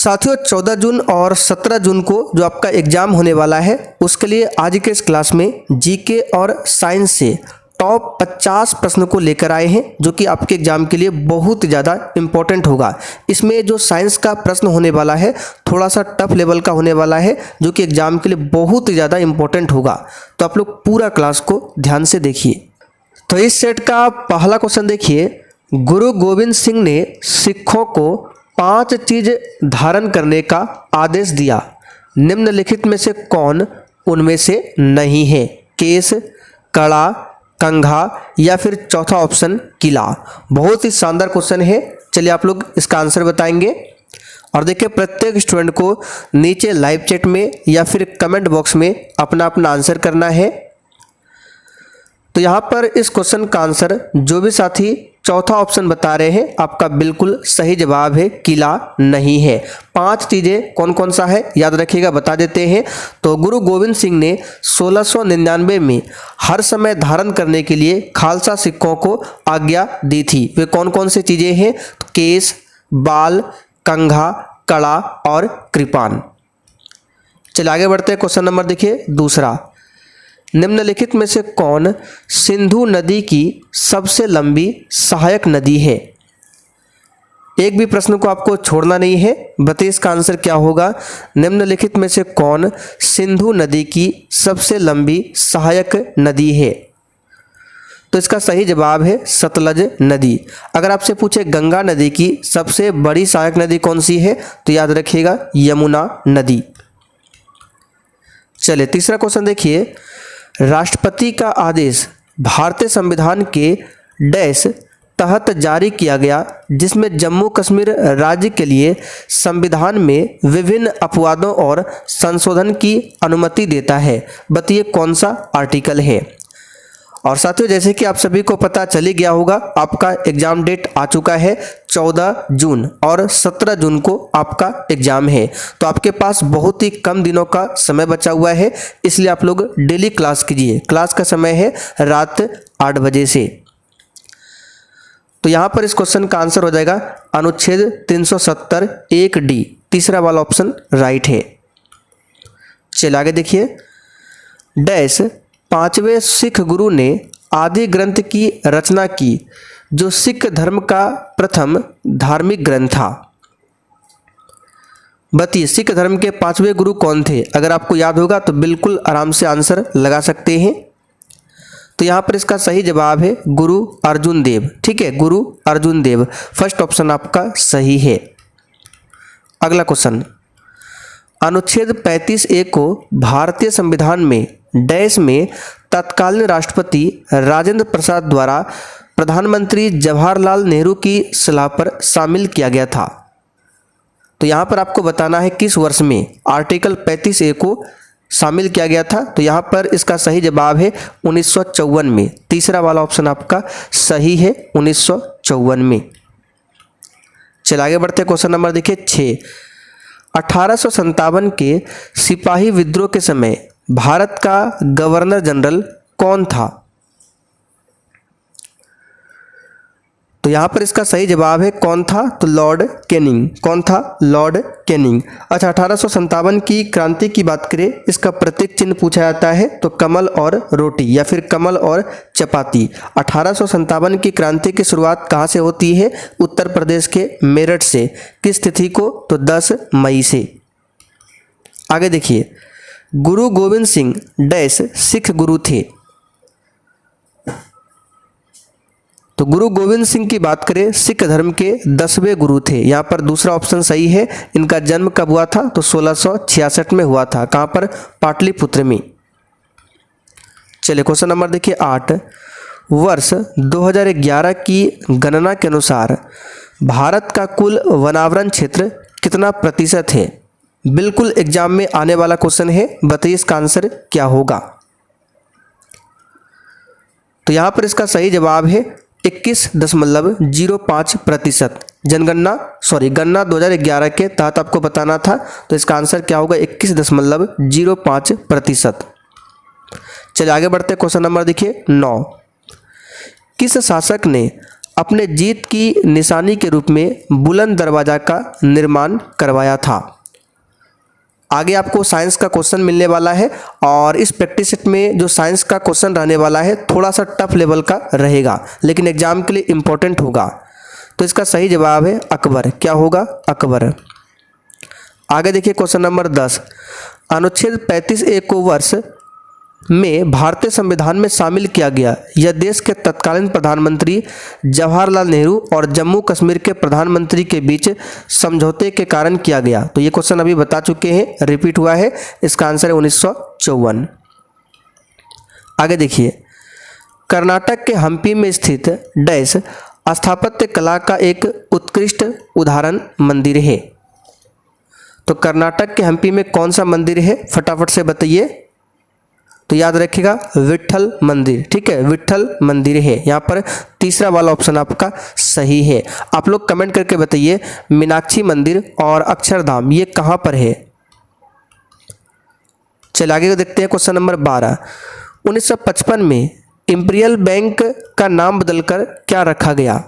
साथियों 14 जून और 17 जून को जो आपका एग्जाम होने वाला है उसके लिए आज के इस क्लास में जीके और साइंस से टॉप 50 प्रश्न को लेकर आए हैं जो कि आपके एग्जाम के लिए बहुत ज़्यादा इम्पोर्टेंट होगा। इसमें जो साइंस का प्रश्न होने वाला है थोड़ा सा टफ लेवल का होने वाला है जो कि एग्जाम के लिए बहुत ज़्यादा इम्पोर्टेंट होगा। तो आप लोग पूरा क्लास को ध्यान से देखिए। तो इस सेट का पहला क्वेश्चन देखिए, गुरु गोविंद सिंह ने सिखों को 5 चीज धारण करने का आदेश दिया, निम्नलिखित में से कौन उनमें से नहीं है? केस, कड़ा, कंघा या फिर चौथा ऑप्शन किला। बहुत ही शानदार क्वेश्चन है। चलिए आप लोग इसका आंसर बताएंगे और देखिए प्रत्येक स्टूडेंट को नीचे लाइव चैट में या फिर कमेंट बॉक्स में अपना अपना आंसर करना है। तो यहाँ पर इस क्वेश्चन का आंसर जो भी साथी चौथा ऑप्शन बता रहे हैं आपका बिल्कुल सही जवाब है, किला नहीं है। 5 चीजें कौन कौन सा है याद रखिएगा, बता देते हैं। तो गुरु गोविंद सिंह ने 1699 में हर समय धारण करने के लिए खालसा सिखों को आज्ञा दी थी। वे कौन कौन सी चीजें हैं? केस, बाल, कंघा, कड़ा और कृपान। चलिए आगे बढ़ते हैं। क्वेश्चन नंबर देखिए दूसरा, निम्नलिखित में से कौन सिंधु नदी की सबसे लंबी सहायक नदी है? एक भी प्रश्न को आपको छोड़ना नहीं है। बताइए इसका आंसर क्या होगा। निम्नलिखित में से कौन सिंधु नदी की सबसे लंबी सहायक नदी है? तो इसका सही जवाब है सतलज नदी। अगर आपसे पूछे गंगा नदी की सबसे बड़ी सहायक नदी कौन सी है तो याद रखिएगा यमुना नदी। चलिए तीसरा क्वेश्चन देखिए, राष्ट्रपति का आदेश भारतीय संविधान के डैश तहत जारी किया गया जिसमें जम्मू कश्मीर राज्य के लिए संविधान में विभिन्न अपवादों और संशोधन की अनुमति देता है। बताइए कौन सा आर्टिकल है। और साथियों जैसे कि आप सभी को पता चल ही गया होगा, आपका एग्जाम डेट आ चुका है 14 जून और 17 जून को आपका एग्जाम है। तो आपके पास बहुत ही कम दिनों का समय बचा हुआ है, इसलिए आप लोग डेली क्लास कीजिए। क्लास का समय है रात 8 बजे से। तो यहाँ पर इस क्वेश्चन का आंसर हो जाएगा अनुच्छेद 370 1D, तीसरा वाला ऑप्शन राइट है। चलिए आगे देखिए, डैश 5वें सिख गुरु ने आदि ग्रंथ की रचना की जो सिख धर्म का प्रथम धार्मिक ग्रंथ था। बताइए सिख धर्म के 5वें गुरु कौन थे? अगर आपको याद होगा तो बिल्कुल आराम से आंसर लगा सकते हैं। तो यहाँ पर इसका सही जवाब है गुरु अर्जुन देव। ठीक है, गुरु अर्जुन देव फर्स्ट ऑप्शन आपका सही है। अगला क्वेश्चन, अनुच्छेद 35A को भारतीय संविधान में डैश में तत्कालीन राष्ट्रपति राजेंद्र प्रसाद द्वारा प्रधानमंत्री जवाहरलाल नेहरू की सलाह पर शामिल किया गया था। तो यहाँ पर आपको बताना है किस वर्ष में आर्टिकल 35A को शामिल किया गया था। तो यहाँ पर इसका सही जवाब है 1954 में। तीसरा वाला ऑप्शन आपका सही है 1954 में। चलिए आगे बढ़ते हैं। क्वेश्चन नंबर देखिए 6, 1857 के सिपाही विद्रोह के समय भारत का गवर्नर जनरल कौन था? तो यहां पर इसका सही जवाब है कौन था? तो लॉर्ड कैनिंग। कौन था? Lord Canning. अच्छा 1857 की क्रांति की बात करें, इसका प्रतीक चिन्ह पूछा जाता है तो कमल और रोटी या फिर कमल और चपाती। 1857 की क्रांति की शुरुआत कहां से होती है? उत्तर प्रदेश के मेरठ से। किस तिथि को? तो 10 मई से। आगे देखिए, गुरु गोविंद सिंह डैश सिख गुरु थे। तो गुरु गोविंद सिंह की बात करें सिख धर्म के 10वें गुरु थे। यहाँ पर दूसरा ऑप्शन सही है। इनका जन्म कब हुआ था? तो 1666 में हुआ था। कहाँ पर? पाटलिपुत्र में। चलिए क्वेश्चन नंबर देखिए 8, वर्ष 2011 की गणना के अनुसार भारत का कुल वनावरण क्षेत्र कितना प्रतिशत है? बिल्कुल एग्जाम में आने वाला क्वेश्चन है। बताइए इसका आंसर क्या होगा। तो यहाँ पर इसका सही जवाब है 21.05%। गणना 2011 के तहत आपको बताना था। तो इसका आंसर क्या होगा? 21.05%। चलिए आगे बढ़ते हैं। क्वेश्चन नंबर देखिए 9, किस शासक ने अपने जीत की निशानी के रूप में बुलंद दरवाजा का निर्माण करवाया था। आगे आपको साइंस का क्वेश्चन मिलने वाला है और इस प्रैक्टिस सेट में जो साइंस का क्वेश्चन रहने वाला है थोड़ा सा टफ लेवल का रहेगा, लेकिन एग्जाम के लिए इंपॉर्टेंट होगा। तो इसका सही जवाब है अकबर। क्या होगा? अकबर। आगे देखिए क्वेश्चन नंबर 10। अनुच्छेद 35A को वर्ष में भारतीय संविधान में शामिल किया गया। यह देश के तत्कालीन प्रधानमंत्री जवाहरलाल नेहरू और जम्मू कश्मीर के प्रधानमंत्री के बीच समझौते के कारण किया गया। तो ये क्वेश्चन अभी बता चुके हैं, रिपीट हुआ है। इसका आंसर है 1954। आगे देखिए, कर्नाटक के हम्पी में स्थित डैश स्थापत्य कला का एक उत्कृष्ट उदाहरण मंदिर है। तो कर्नाटक के हम्पी में कौन सा मंदिर है, फटाफट से बताइए। तो याद रखिएगा विट्ठल मंदिर। ठीक है, विट्ठल मंदिर है। यहाँ पर तीसरा वाला ऑप्शन आपका सही है। आप लोग कमेंट करके बताइए मीनाक्षी मंदिर और अक्षरधाम ये कहाँ पर है। चलिए आगे देखते हैं क्वेश्चन नंबर 12। 1955 में इंपीरियल बैंक का नाम बदलकर क्या रखा गया?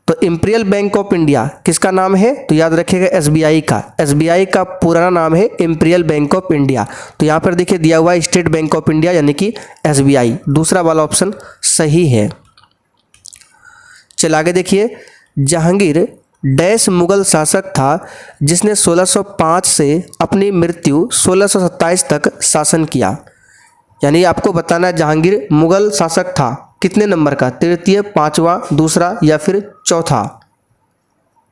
तो इंपीरियल बैंक ऑफ इंडिया किसका नाम है? तो याद रखिएगा एसबीआई का। एसबीआई का पुराना नाम है इंपीरियल बैंक ऑफ इंडिया। तो यहाँ पर देखिए दिया हुआ है स्टेट बैंक ऑफ इंडिया यानी कि एसबीआई। दूसरा वाला ऑप्शन सही है। चलिए आगे देखिए, जहांगीर डैश मुगल शासक था जिसने 1605 से अपनी मृत्यु 1627 तक शासन किया। यानी आपको बताना है जहांगीर मुगल शासक था कितने नंबर का, तृतीय, पांचवा, दूसरा या फिर चौथा।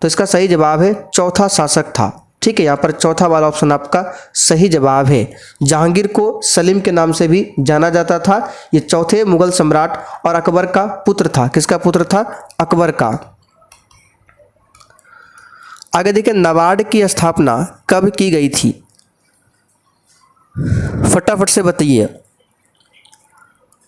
तो इसका सही जवाब है चौथा शासक था। ठीक है, यहाँ पर चौथा वाला ऑप्शन आपका सही जवाब है। जहांगीर को सलीम के नाम से भी जाना जाता था। ये चौथे मुगल सम्राट और अकबर का पुत्र था। किसका पुत्र था? अकबर का। आगे देखिए, नाबार्ड की स्थापना कब की गई थी? फटाफट से बताइए।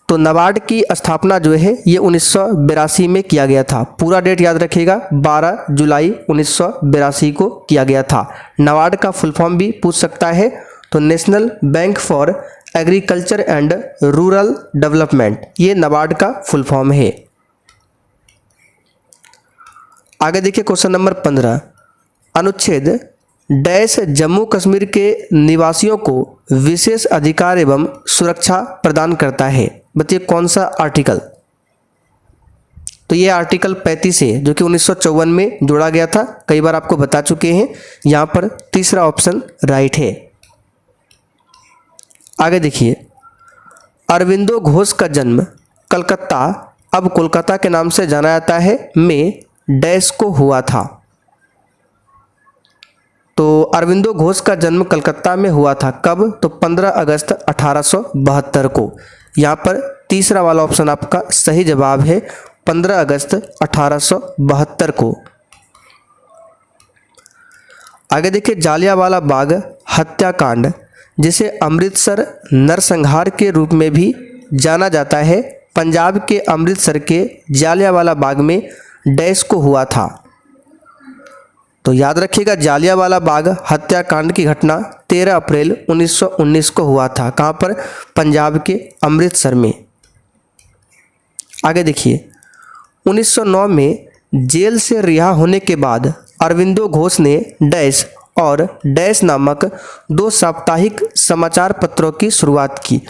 तो नाबार्ड की स्थापना जो है ये 1982 में किया गया था। पूरा डेट याद रखिएगा, 12 जुलाई 1982 को किया गया था। नाबार्ड का फुल फॉर्म भी पूछ सकता है, तो national bank for agriculture and rural development, ये नाबार्ड का फुल फॉर्म है। आगे देखिए क्वेश्चन नंबर 15। अनुच्छेद डैश जम्मू कश्मीर के निवासियों को विशेष अधिकार एवं सुरक्षा प्रदान करता है। बताइए कौन सा आर्टिकल? तो ये आर्टिकल 35 है जो कि 1954 में जोड़ा गया था। कई बार आपको बता चुके हैं। यहाँ पर तीसरा ऑप्शन राइट है। आगे देखिए, अरविंदो घोष का जन्म कलकत्ता, अब कोलकाता के नाम से जाना जाता है, में डैश को हुआ था। तो अरविंदो घोष का जन्म कलकत्ता में हुआ था। कब? तो 15 अगस्त 1872 को। यहाँ पर तीसरा वाला ऑप्शन आपका सही जवाब है, 15 अगस्त 1872 को। आगे देखिए, जालियांवाला बाग हत्याकांड, जिसे अमृतसर नरसंहार के रूप में भी जाना जाता है, पंजाब के अमृतसर के जालियांवाला बाग में डैश को हुआ था। तो याद रखिएगा जालियांवाला बाग हत्याकांड की घटना 13 अप्रैल 1919 को हुआ था। कहाँ पर? पंजाब के अमृतसर में। आगे देखिए, 1909 में जेल से रिहा होने के बाद अरविंदो घोष ने डैश और डैश नामक 2 साप्ताहिक समाचार पत्रों की शुरुआत की।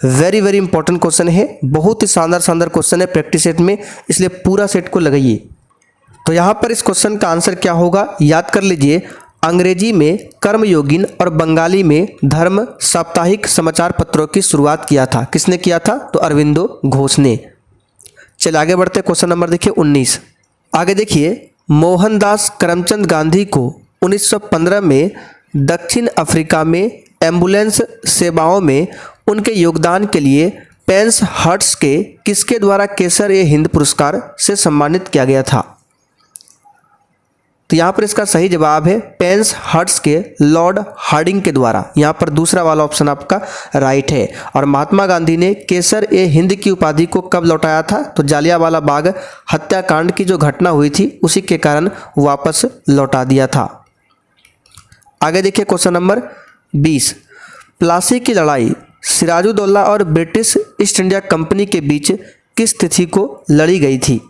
वेरी वेरी इंपॉर्टेंट क्वेश्चन है, बहुत ही शानदार क्वेश्चन है प्रैक्टिस सेट में, इसलिए पूरा सेट को लगाइए। तो यहाँ पर इस क्वेश्चन का आंसर क्या होगा याद कर लीजिए। अंग्रेजी में कर्मयोगिन और बंगाली में धर्म साप्ताहिक समाचार पत्रों की शुरुआत किया था। किसने किया था? तो अरविंदो घोष ने। चलिए आगे बढ़ते, क्वेश्चन नंबर देखिए 19। आगे देखिए, मोहनदास करमचंद गांधी को 1915 में दक्षिण अफ्रीका में एम्बुलेंस सेवाओं में उनके योगदान के लिए पेंस हर्ट्स के किसके द्वारा केसर-ए-हिंद पुरस्कार से सम्मानित किया गया था? तो यहाँ पर इसका सही जवाब है पेंस हर्ट्स के लॉर्ड हार्डिंग के द्वारा। यहाँ पर दूसरा वाला ऑप्शन आपका राइट है। और महात्मा गांधी ने केसर-ए-हिंद की उपाधि को कब लौटाया था? तो जालियांवाला बाग हत्याकांड की जो घटना हुई थी उसी के कारण वापस लौटा दिया था। आगे देखिए क्वेश्चन नंबर 20। प्लासी की लड़ाई सिराजुद्दौला और ब्रिटिश ईस्ट इंडिया कंपनी के बीच किस तिथि को लड़ी गई थी?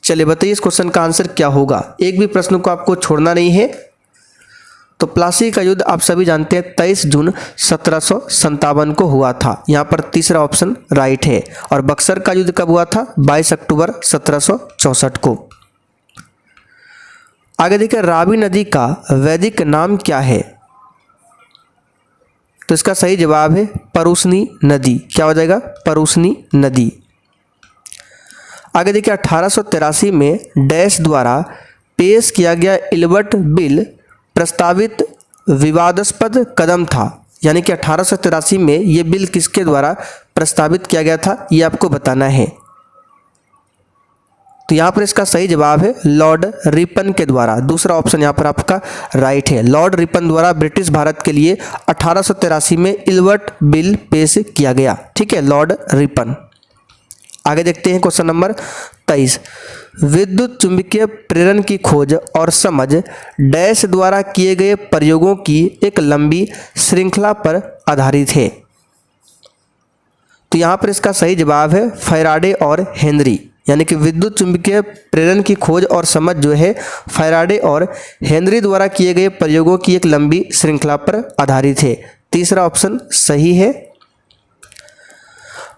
चलिए बताइए इस क्वेश्चन का आंसर क्या होगा। एक भी प्रश्न को आपको छोड़ना नहीं है। तो प्लासी का युद्ध आप सभी जानते हैं 23 जून 1757 को हुआ था। यहाँ पर तीसरा ऑप्शन राइट है। और बक्सर का युद्ध कब हुआ था? 22 अक्टूबर 1764 को। आगे देखिए, रावी नदी का वैदिक नाम क्या है? तो इसका सही जवाब है परूसनी नदी। क्या हो जाएगा? परूसनी नदी। आगे देखिए, 1883 में डैश द्वारा पेश किया गया इल्बर्ट बिल प्रस्तावित विवादास्पद कदम था। यानी कि 1883 में ये बिल किसके द्वारा प्रस्तावित किया गया था, ये आपको बताना है। तो यहाँ पर इसका सही जवाब है लॉर्ड रिपन के द्वारा। दूसरा ऑप्शन यहाँ पर आपका राइट है। लॉर्ड रिपन द्वारा ब्रिटिश भारत के लिए 1883 में इल्बर्ट बिल पेश किया गया। ठीक है, लॉर्ड रिपन। आगे देखते हैं क्वेश्चन नंबर 23। विद्युत चुंबकीय प्रेरण की खोज और समझ डैश द्वारा किए गए प्रयोगों की एक लंबी श्रृंखला पर आधारित है। तो यहाँ पर इसका सही जवाब है फैराडे और हेनरी। यानी कि विद्युत चुंबकीय प्रेरण की खोज और समझ जो है फैराडे और हेनरी द्वारा किए गए प्रयोगों की एक लंबी श्रृंखला पर आधारित है। तीसरा ऑप्शन सही है।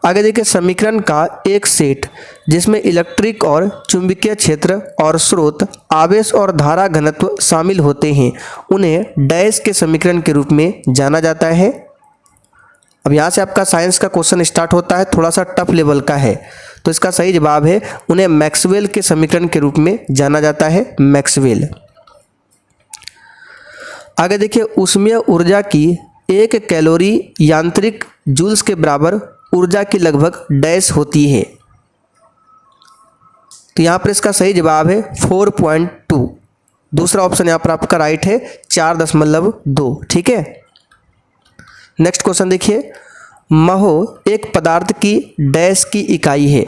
आगे देखिए, समीकरण का एक सेट जिसमें इलेक्ट्रिक और चुंबकीय क्षेत्र और स्रोत आवेश और धारा घनत्व शामिल होते हैं उन्हें डैश के समीकरण के रूप में जाना जाता है। अब यहाँ से आपका साइंस का क्वेश्चन स्टार्ट होता है, थोड़ा सा टफ लेवल का है। तो इसका सही जवाब है उन्हें मैक्सवेल के समीकरण के रूप में जाना जाता है, मैक्सवेल। आगे देखिए, ऊष्मीय ऊर्जा की 1 कैलोरी यांत्रिक जूल्स के बराबर ऊर्जा की लगभग डैश होती है। तो यहाँ पर इसका सही जवाब है 4.2। दूसरा ऑप्शन यहाँ पर आपका राइट है 4.2। ठीक है। नेक्स्ट क्वेश्चन देखिए, महो एक पदार्थ की डैश की इकाई है।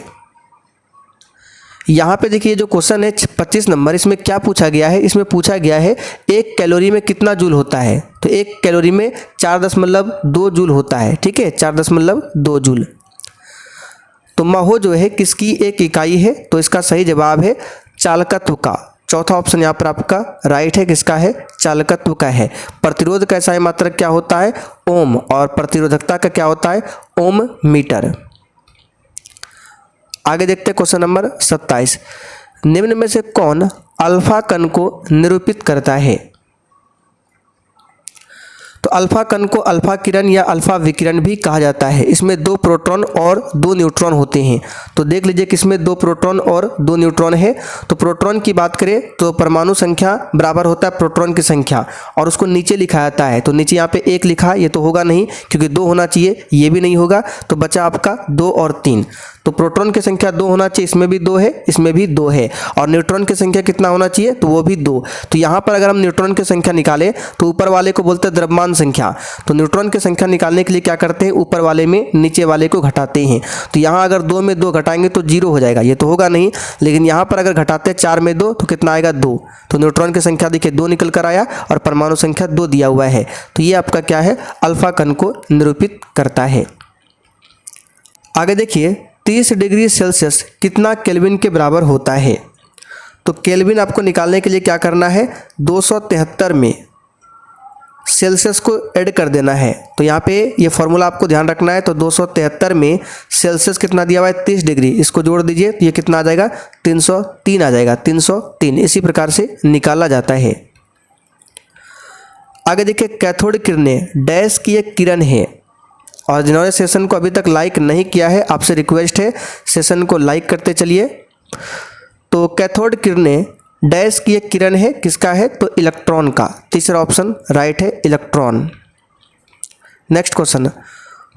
यहाँ पे देखिए जो क्वेश्चन है 25 नंबर, इसमें क्या पूछा गया है? इसमें पूछा गया है 1 कैलोरी में कितना जूल होता है। तो 1 कैलोरी में 4.2 जूल होता है। ठीक है, 4.2 जूल। तो महो जो है किसकी एक इकाई है? तो इसका सही जवाब है चालकत्व का। चौथा ऑप्शन यहाँ पर आपका राइट है, किसका है? चालकत्व का है। प्रतिरोध का एसआई मात्रक क्या होता है? ओम। और प्रतिरोधकता का क्या होता है? ओम मीटर। आगे देखते हैं क्वेश्चन नंबर 27। निम्न में से कौन अल्फा कण को निरूपित करता है? तो अल्फा कण को अल्फा किरण या अल्फा विकिरण भी कहा जाता है। इसमें 2 प्रोटॉन और 2 न्यूट्रॉन होते हैं। तो देख लीजिए किसमें 2 प्रोटॉन और 2 न्यूट्रॉन है। तो प्रोटॉन की बात करें तो परमाणु संख्या बराबर होता है प्रोटॉन की संख्या, और उसको नीचे लिखा जाता है। तो नीचे यहाँ पे 1 लिखा, ये तो होगा नहीं क्योंकि 2 होना चाहिए, ये भी नहीं होगा। तो बचा आपका 2 और 3। तो प्रोटॉन की संख्या 2 होना चाहिए, इसमें भी 2 है, इसमें भी 2 है। और न्यूट्रॉन की संख्या कितना होना चाहिए? तो वो भी 2। तो यहाँ पर अगर हम न्यूट्रॉन की संख्या निकालें तो ऊपर वाले को बोलते हैं द्रव्यमान संख्या। तो न्यूट्रॉन की संख्या निकालने के लिए क्या करते हैं? ऊपर वाले में नीचे वाले को घटाते हैं। तो यहाँ अगर 2 में 2 घटाएंगे तो 0 हो जाएगा, ये तो होगा नहीं। लेकिन यहाँ पर अगर घटाते हैं 4 में 2 तो कितना आएगा? 2। तो न्यूट्रॉन की संख्या देखिए 2 निकल कर आया और परमाणु संख्या 2 दिया हुआ है। तो ये आपका क्या है? अल्फा कण को निरूपित करता है। आगे देखिए, 30 डिग्री सेल्सियस कितना केल्विन के बराबर होता है? तो केल्विन आपको निकालने के लिए क्या करना है? 273 में सेल्सियस को ऐड कर देना है। तो यहाँ पे ये फॉर्मूला आपको ध्यान रखना है। तो 273 में सेल्सियस कितना दिया हुआ है? 30 डिग्री। इसको जोड़ दीजिए तो ये कितना आ जाएगा? 303 आ जाएगा, 303। इसी प्रकार से निकाला जाता है। आगे देखिए, कैथोड किरणें डैश की एक किरण है। और जिन्होंने सेशन को अभी तक लाइक नहीं किया है, आपसे रिक्वेस्ट है सेशन को लाइक करते चलिए। तो कैथोड किरणें डैश की एक किरण है, किसका है? तो इलेक्ट्रॉन का। तीसरा ऑप्शन राइट है, इलेक्ट्रॉन। नेक्स्ट क्वेश्चन,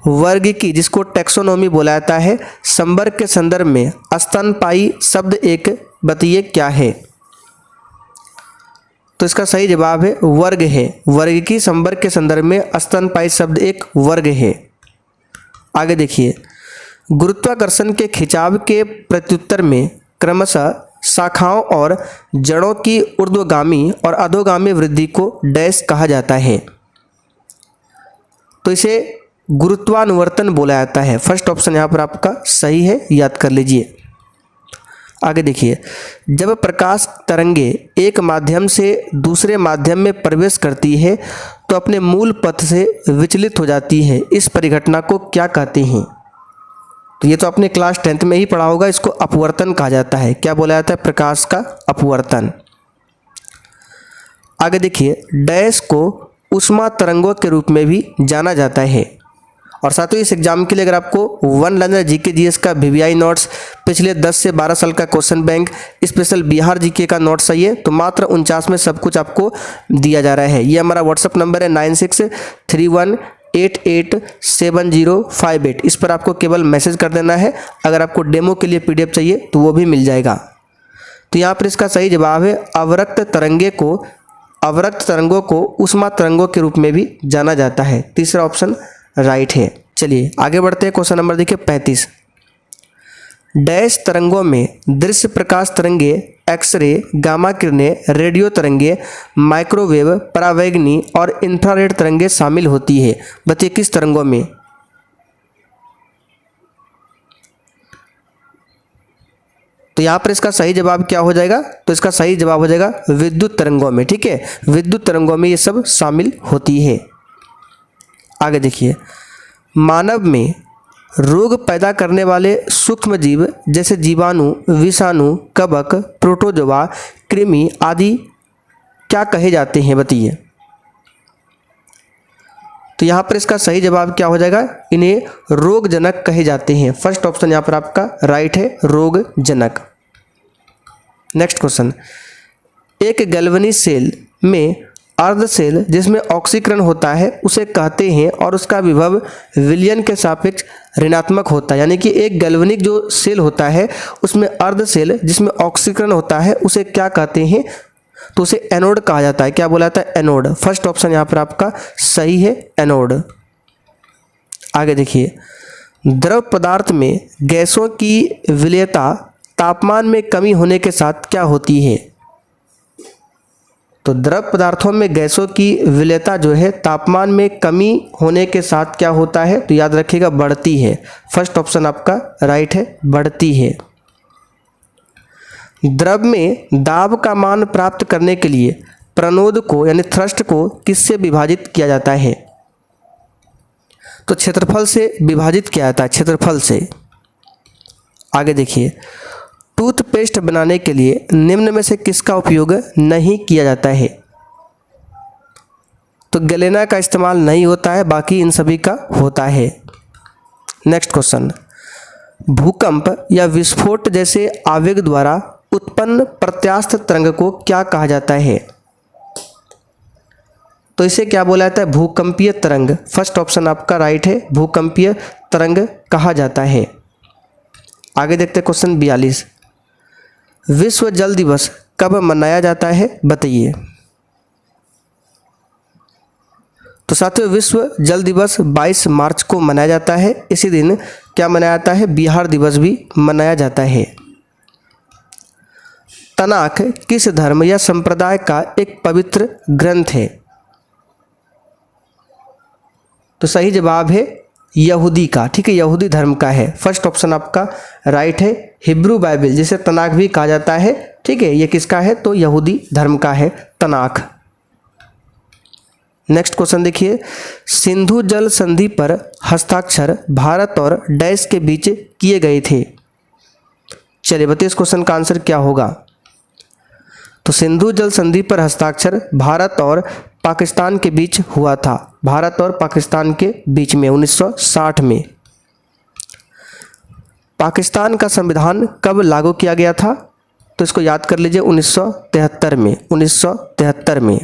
वर्गीकी जिसको टैक्सोनॉमी बोला जाता है, संवर्ग के संदर्भ में स्तनपायी शब्द एक बताइए क्या है? तो इसका सही जवाब है वर्ग है। वर्गीकी संवर्ग के संदर्भ में स्तनपायी शब्द एक वर्ग है। आगे देखिए, गुरुत्वाकर्षण के खिंचाव के प्रत्युत्तर में क्रमशः शाखाओं और जड़ों की ऊर्ध्वगामी और अधोगामी वृद्धि को डैश कहा जाता है। तो इसे गुरुत्वानुवर्तन बोला जाता है। फर्स्ट ऑप्शन यहाँ पर आपका सही है, याद कर लीजिए। आगे देखिए, जब प्रकाश तरंगे एक माध्यम से दूसरे माध्यम में प्रवेश करती है तो अपने मूल पथ से विचलित हो जाती है, इस परिघटना को क्या कहते हैं? तो ये तो आपने क्लास 10th में ही पढ़ा होगा, इसको अपवर्तन कहा जाता है। क्या बोला जाता है? प्रकाश का अपवर्तन। आगे देखिए, डैश को ऊष्मा तरंगों के रूप में भी जाना जाता है। और साथ ही इस एग्जाम के लिए अगर आपको वन लाइनर जीके जीएस का वीवीआई नोट्स, पिछले 10 से 12 साल का question bank, special Bihar GK का नोट्स चाहिए तो मात्र 49 में सब कुछ आपको दिया जा रहा है। ये हमारा व्हाट्सअप नंबर है 9631887058। इस पर आपको केवल मैसेज कर देना है। अगर आपको डेमो के लिए पीडीएफ चाहिए तो वो भी मिल जाएगा। तो यहाँ पर इसका सही जवाब है अवरक्त तरंगों को ऊष्मा तरंगों के रूप में भी जाना जाता है। तीसरा ऑप्शन राइट है। चलिए आगे बढ़ते हैं। क्वेश्चन नंबर देखिए 35। डैश तरंगों में दृश्य प्रकाश तरंगे, एक्सरे, गामा किरणें, रेडियो तरंगे, माइक्रोवेव, परावैंगनी और इंफ्रारेड तरंगे शामिल होती है। बताइए किस तरंगों में? तो यहाँ पर इसका सही जवाब क्या हो जाएगा? तो इसका सही जवाब हो जाएगा विद्युत तरंगों में। ठीक है, विद्युत तरंगों में ये सब शामिल होती है। आगे देखिए, मानव में रोग पैदा करने वाले सूक्ष्म जीव जैसे जीवाणु, विषाणु, कवक, प्रोटोजोआ, कृमि आदि क्या कहे जाते हैं? बताइए। तो यहाँ पर इसका सही जवाब क्या हो जाएगा? इन्हें रोगजनक कहे जाते हैं। फर्स्ट ऑप्शन यहाँ पर आपका राइट है, रोगजनक। नेक्स्ट क्वेश्चन, एक गैल्वेनिक सेल में अर्ध सेल जिसमें ऑक्सीकरण होता है उसे कहते हैं और उसका विभव विलयन के सापेक्ष ऋणात्मक होता है। यानी कि एक गैल्वेनिक जो सेल होता है उसमें अर्ध सेल जिसमें ऑक्सीकरण होता है उसे क्या कहते हैं? तो उसे एनोड कहा जाता है। क्या बोला जाता है? एनोड। फर्स्ट ऑप्शन यहाँ पर आपका सही है, एनोड। आगे देखिए, द्रव पदार्थ में गैसों की विलयता तापमान में कमी होने के साथ क्या होती है? तो द्रव पदार्थों में गैसों की विलयता जो है तापमान में कमी होने के साथ क्या होता है? तो याद रखिएगा, बढ़ती है। फर्स्ट ऑप्शन आपका राइट है, बढ़ती है। द्रव में दाब का मान प्राप्त करने के लिए प्रणोद को यानी थ्रस्ट को किससे विभाजित किया जाता है? तो क्षेत्रफल से विभाजित किया जाता है, क्षेत्रफल से। आगे देखिए, टूथपेस्ट बनाने के लिए निम्न में से किसका उपयोग नहीं किया जाता है? तो गलेना का इस्तेमाल नहीं होता है, बाकी इन सभी का होता है। नेक्स्ट क्वेश्चन, भूकंप या विस्फोट जैसे आवेग द्वारा उत्पन्न प्रत्यास्थ तरंग को क्या कहा जाता है? तो इसे क्या बोला जाता है? भूकंपीय तरंग। फर्स्ट ऑप्शन आपका राइट है, भूकंपीय तरंग कहा जाता है। आगे देखते हैं क्वेश्चन 42। विश्व जल दिवस कब मनाया जाता है? बताइए। तो साथियों, विश्व जल दिवस 22 मार्च को मनाया जाता है। इसी दिन क्या मनाया जाता है? बिहार दिवस भी मनाया जाता है। तनाख किस धर्म या संप्रदाय का एक पवित्र ग्रंथ है? तो सही जवाब है यहूदी का। ठीक है, यहूदी धर्म का है। फर्स्ट ऑप्शन आपका राइट है, हिब्रू बाइबल जिसे तनाख भी कहा जाता है। ठीक है, ये किसका है? तो यहूदी धर्म का है, तनाख। नेक्स्ट क्वेश्चन देखिए, सिंधु जल संधि पर हस्ताक्षर भारत और डैश के बीच किए गए थे। चलिए बताइए इस क्वेश्चन का आंसर क्या होगा? तो सिंधु जल संधि पर हस्ताक्षर भारत और पाकिस्तान के बीच हुआ था। भारत और पाकिस्तान के बीच में 1960 में। पाकिस्तान का संविधान कब लागू किया गया था? तो इसको याद कर लीजिए, 1973 में। 1973 में।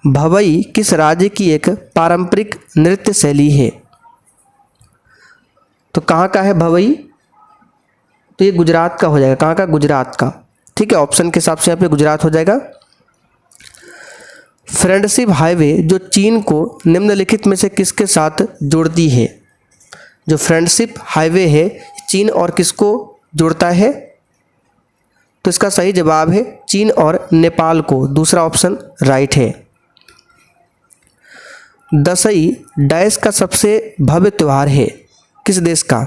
भवई किस राज्य की एक पारंपरिक नृत्य शैली है? तो कहाँ का है भवई? तो ये गुजरात का हो जाएगा। कहाँ का? गुजरात का। ठीक है, ऑप्शन के हिसाब से यहाँ पे गुजरात हो जाएगा। फ्रेंडशिप हाईवे जो चीन को निम्नलिखित में से किसके साथ जोड़ती है? जो फ्रेंडशिप हाईवे है चीन और किसको जोड़ता है? तो इसका सही जवाब है चीन और नेपाल को। दूसरा ऑप्शन राइट है। दशई डैश का सबसे भव्य त्यौहार है, किस देश का?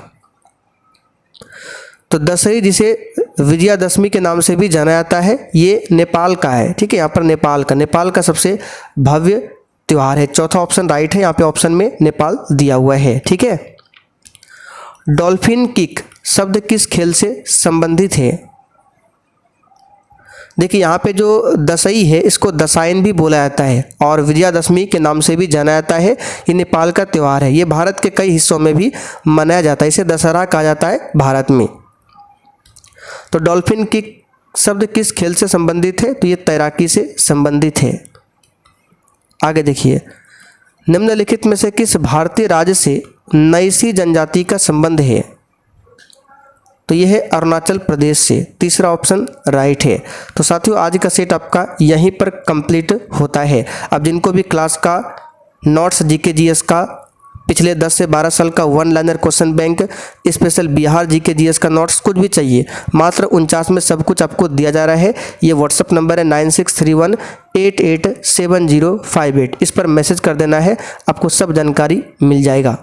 तो दशई जिसे विजयादशमी के नाम से भी जाना जाता है, ये नेपाल का है। ठीक है, यहाँ पर नेपाल का सबसे भव्य त्यौहार है। चौथा ऑप्शन राइट है, यहाँ पे ऑप्शन में नेपाल दिया हुआ है। ठीक है, डॉल्फिन किक शब्द किस खेल से संबंधित है? देखिए यहाँ पे जो दशई है इसको दशाइन भी बोला जाता है और विजयादशमी के नाम से भी जाना जाता है। ये नेपाल का त्यौहार है, ये भारत के कई हिस्सों में भी मनाया जाता है, इसे दशहरा कहा जाता है भारत में। तो डॉल्फिन किक शब्द किस खेल से संबंधित है? तो ये तैराकी से संबंधित है। आगे देखिए, निम्नलिखित में से किस भारतीय राज्य से नैसी जनजाति का संबंध है? तो यह है अरुणाचल प्रदेश से। तीसरा ऑप्शन राइट है। तो साथियों आज का सेट आपका यहीं पर कंप्लीट होता है। अब जिनको भी क्लास का नोट्स जीके जीएस का पिछले 10 से 12 साल का one liner question bank special Bihar GK GS का नोट्स कुछ भी चाहिए, मात्र 49 में सब कुछ आपको दिया जा रहा है। ये व्हाट्सअप नंबर है 9631887058, इस पर मैसेज कर देना है, आपको सब जानकारी मिल जाएगा।